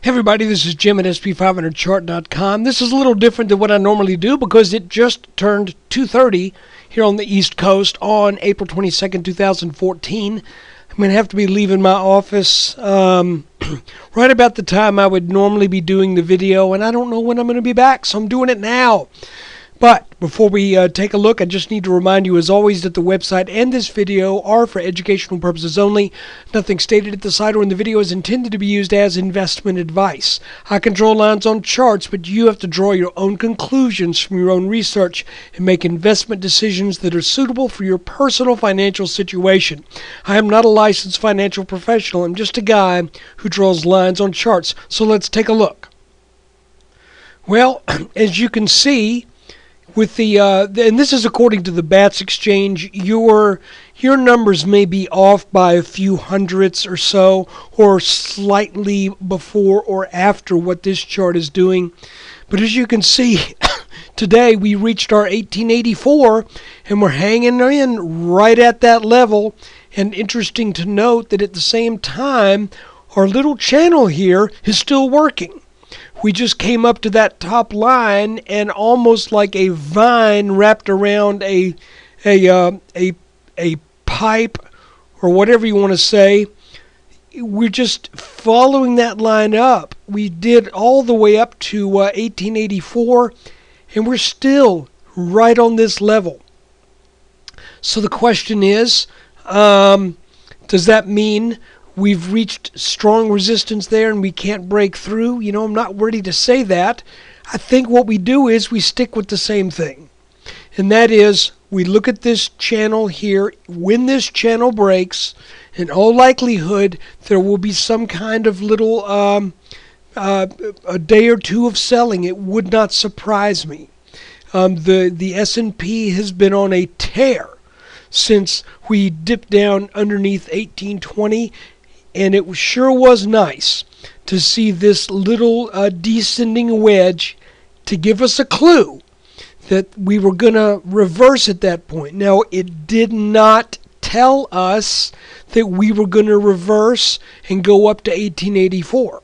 Hey everybody, this is Jim at SP500chart.com. This is a little different than what I normally do because it just turned 2:30 here on the East Coast on April 22nd, 2014. I'm going to have to be leaving my office right about the time I would normally be doing the video, and I don't know when I'm going to be back, so I'm doing it now. But before we take a look, I just need to remind you, as always, that the website and this video are for educational purposes only. Nothing stated at the site or in the video is intended to be used as investment advice. I can draw lines on charts, but you have to draw your own conclusions from your own research and make investment decisions that are suitable for your personal financial situation. I am not a licensed financial professional. I'm just a guy who draws lines on charts. So let's take a look. Well, as you can see, with and this is according to the BATS exchange, your numbers may be off by a few hundredths or so, or slightly before or after what this chart is doing. But as you can see, today we reached our 1884, and we're hanging in right at that level. And interesting to note that at the same time, our little channel here is still working. We just came up to that top line, and almost like a vine wrapped around a pipe, or whatever you want to say, we're just following that line up. We did all the way up to 1884, and we're still right on this level. So the question is, does that mean we've reached strong resistance there and we can't break through? You know, I'm not ready to say that. I think what we do is we stick with the same thing. And that is, we look at this channel here. When this channel breaks, in all likelihood, there will be some kind of little a day or two of selling. It would not surprise me. The S&P has been on a tear since we dipped down underneath 1820. And it sure was nice to see this little descending wedge to give us a clue that we were going to reverse at that point. Now, it did not tell us that we were going to reverse and go up to 1884.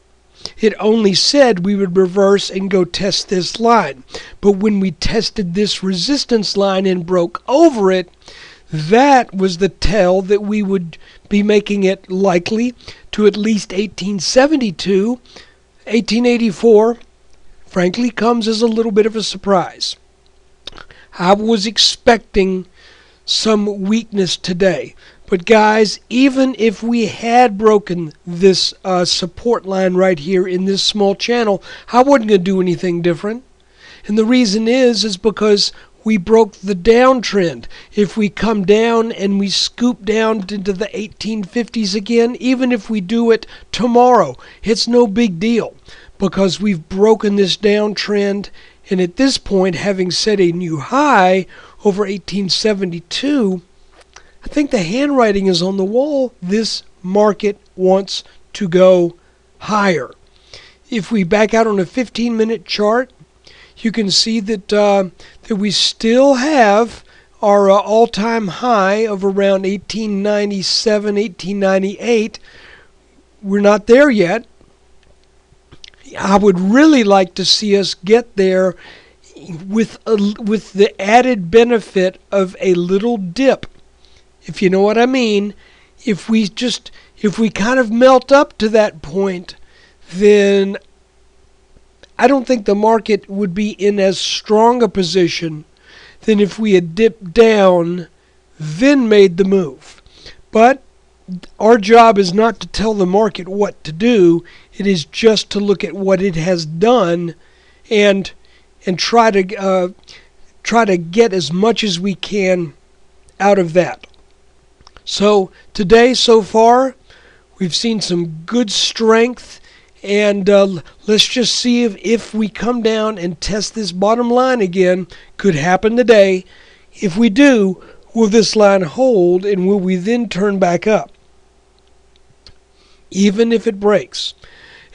It only said we would reverse and go test this line. But when we tested this resistance line and broke over it, that was the tell that we would be making it likely to at least 1872. 1884, frankly, comes as a little bit of a surprise. I was expecting some weakness today. But guys, even if we had broken this support line right here in this small channel, I wasn't going to do anything different. And the reason is because we broke the downtrend. If we come down and we scoop down into the 1850s again, even if we do it tomorrow, it's no big deal because we've broken this downtrend. And at this point, having set a new high over 1872, I think the handwriting is on the wall. This market wants to go higher. If we back out on a 15-minute chart, you can see that that we still have our all-time high of around 1897, 1898. We're not there yet. I would really like to see us get there with the added benefit of a little dip, if you know what I mean. If we kind of melt up to that point, then I don't think the market would be in as strong a position than if we had dipped down, then made the move. But our job is not to tell the market what to do. It is just to look at what it has done and try to get as much as we can out of that. So today, so far, we've seen some good strength. And let's just see if we come down and test this bottom line again. Could happen today. If we do, will this line hold, and will we then turn back up? Even if it breaks,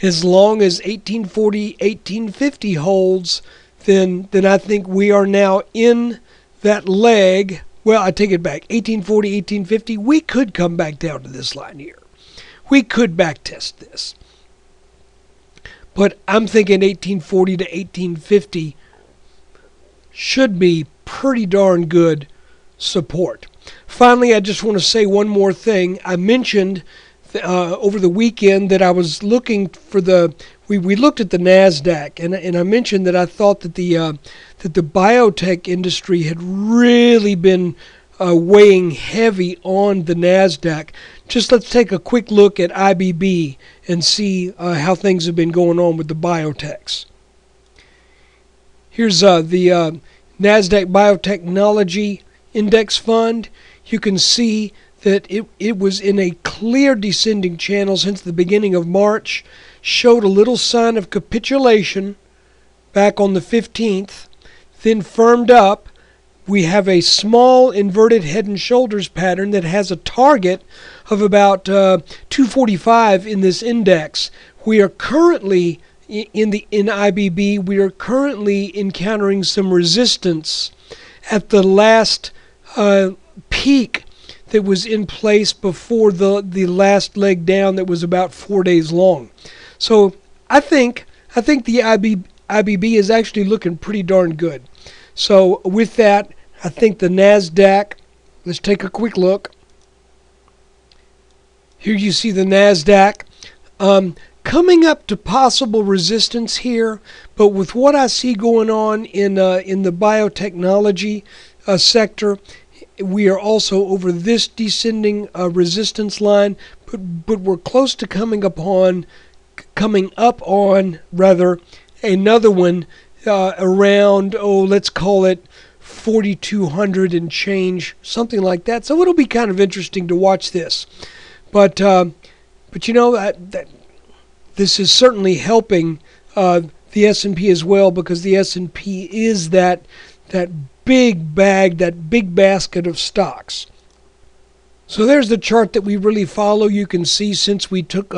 as long as 1840, 1850 holds, then I think we are now in that leg. Well, I take it back. 1840, 1850, we could come back down to this line here. We could back test this. but I'm thinking 1840 to 1850 should be pretty darn good support. Finally, I just want to say one more thing. I mentioned over the weekend that I was looking for we looked at the NASDAQ, and I mentioned that I thought that the biotech industry had really been weighing heavy on the NASDAQ. Just let's take a quick look at IBB and see how things have been going on with the biotechs. Here's the NASDAQ Biotechnology Index Fund. You can see that it was in a clear descending channel since the beginning of March, showed a little sign of capitulation back on the 15th, then firmed up. We have a small inverted head and shoulders pattern that has a target of about 245 in this index. We are currently in IBB, we are currently encountering some resistance at the last peak that was in place before the last leg down that was about 4 days long. So I think the IBB is actually looking pretty darn good. So with that, I think the NASDAQ, let's take a quick look. Here you see the NASDAQ coming up to possible resistance here, but with what I see going on in the biotechnology sector, we are also over this descending resistance line, but we're close to coming up on another one around, let's call it 4,200 and change, something like that. So it'll be kind of interesting to watch this. But you know, that this is certainly helping the S&P as well, because the S&P is that big bag, that big basket of stocks. So there's the chart that we really follow. You can see since we ducked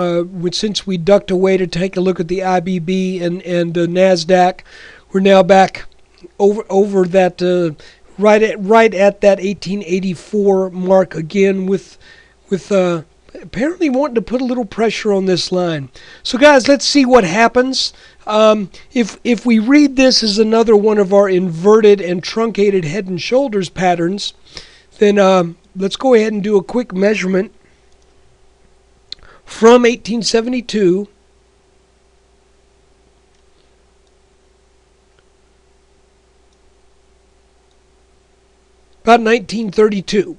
away to take a look at the IBB and the NASDAQ, we're now back over that right at that 1884 mark again, with apparently wanting to put a little pressure on this line. So guys, let's see what happens. If we read this as another one of our inverted and truncated head and shoulders patterns, then let's go ahead and do a quick measurement from 1872 about 1932,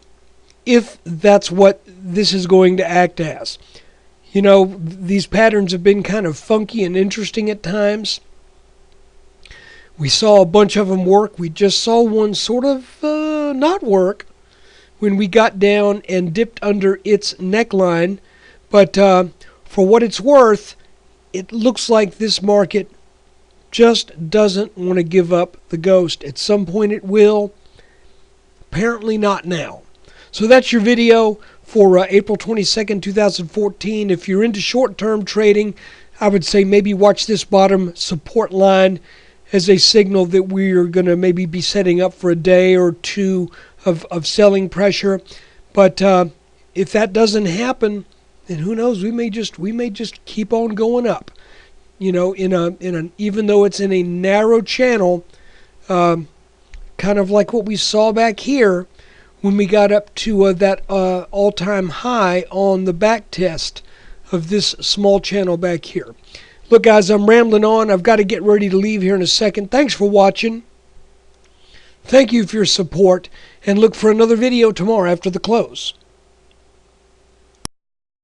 if that's what this is going to act as. You know, these patterns have been kind of funky and interesting at times. We saw a bunch of them work. We just saw one sort of not work when we got down and dipped under its neckline. But for what it's worth, it looks like this market just doesn't want to give up the ghost. At some point it will. Apparently not now. So that's your video for April 22nd, 2014. If you're into short-term trading, I would say maybe watch this bottom support line as a signal that we are going to maybe be setting up for a day or two of selling pressure. But if that doesn't happen, then who knows? We may just keep on going up. You know, even though it's in a narrow channel, kind of like what we saw back here when we got up to that all-time high on the back test of this small channel back here. Look, guys, I'm rambling on. I've got to get ready to leave here in a second. Thanks for watching. Thank you for your support, and look for another video tomorrow after the close.